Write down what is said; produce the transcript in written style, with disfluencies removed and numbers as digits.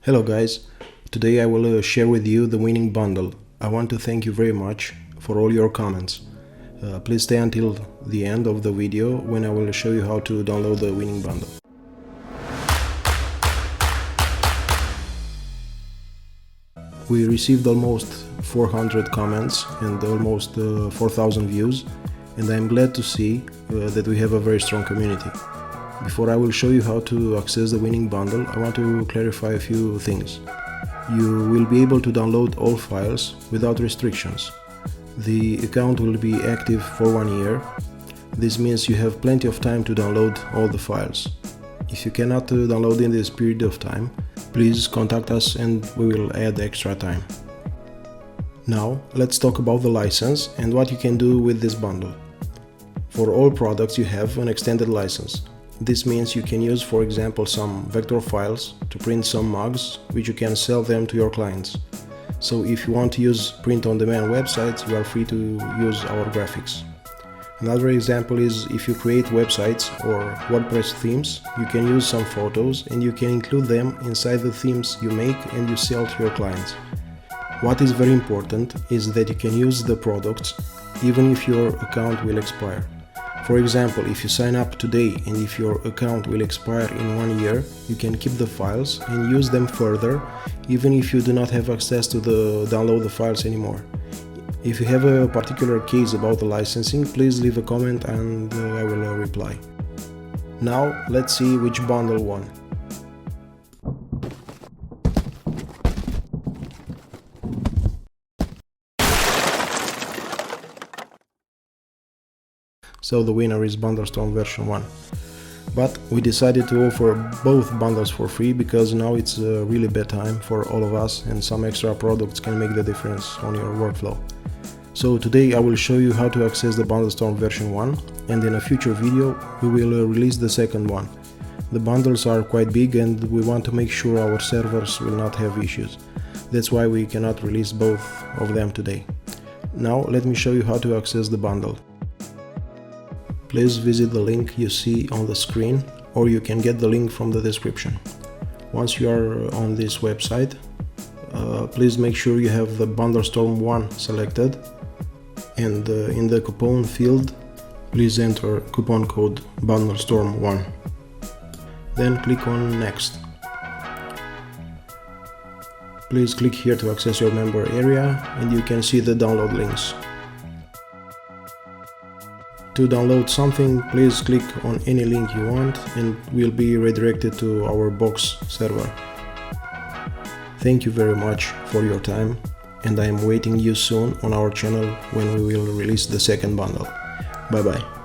Hello guys, today I will share with you the winning bundle. I want to thank you very much for all your comments. Please stay until the end of the video when I will show you how to download the winning bundle. We received almost 400 comments and almost 4,000 views, and I'm glad to see that we have a very strong community. Before I will show you how to access the winning bundle, I want to clarify a few things. You will be able to download all files without restrictions. The account will be active for 1 year. This means you have plenty of time to download all the files. If you cannot download in this period of time, please contact us and we will add extra time. Now let's talk about the license and what you can do with this bundle. For all products you have an extended license. This means you can use, for example, some vector files to print some mugs, which you can sell them to your clients. So if you want to use print-on-demand websites, you are free to use our graphics. Another example is if you create websites or WordPress themes, you can use some photos and you can include them inside the themes you make and you sell to your clients. What is very important is that you can use the products even if your account will expire. For example, if you sign up today and if your account will expire in 1 year, you can keep the files and use them further, even if you do not have access to download the files anymore. If you have a particular case about the licensing, please leave a comment and I will reply. Now let's see which bundle won. So the winner is Bundlestorm version 1. But we decided to offer both bundles for free because now it's a really bad time for all of us and some extra products can make the difference on your workflow. So today I will show you how to access the Bundlestorm version 1, and in a future video we will release the second one. The bundles are quite big and we want to make sure our servers will not have issues. That's why we cannot release both of them today. Now let me show you how to access the bundle. Please visit the link you see on the screen, or you can get the link from the description. Once you are on this website, please make sure you have the Bundlestorm 1 selected, and in the coupon field, please enter coupon code Bundlestorm1. Then click on Next. Please click here to access your member area, and you can see the download links. To download something, please click on any link you want and will be redirected to our box server. Thank you very much for your time, and I am waiting you soon on our channel when we will release the second bundle. Bye bye.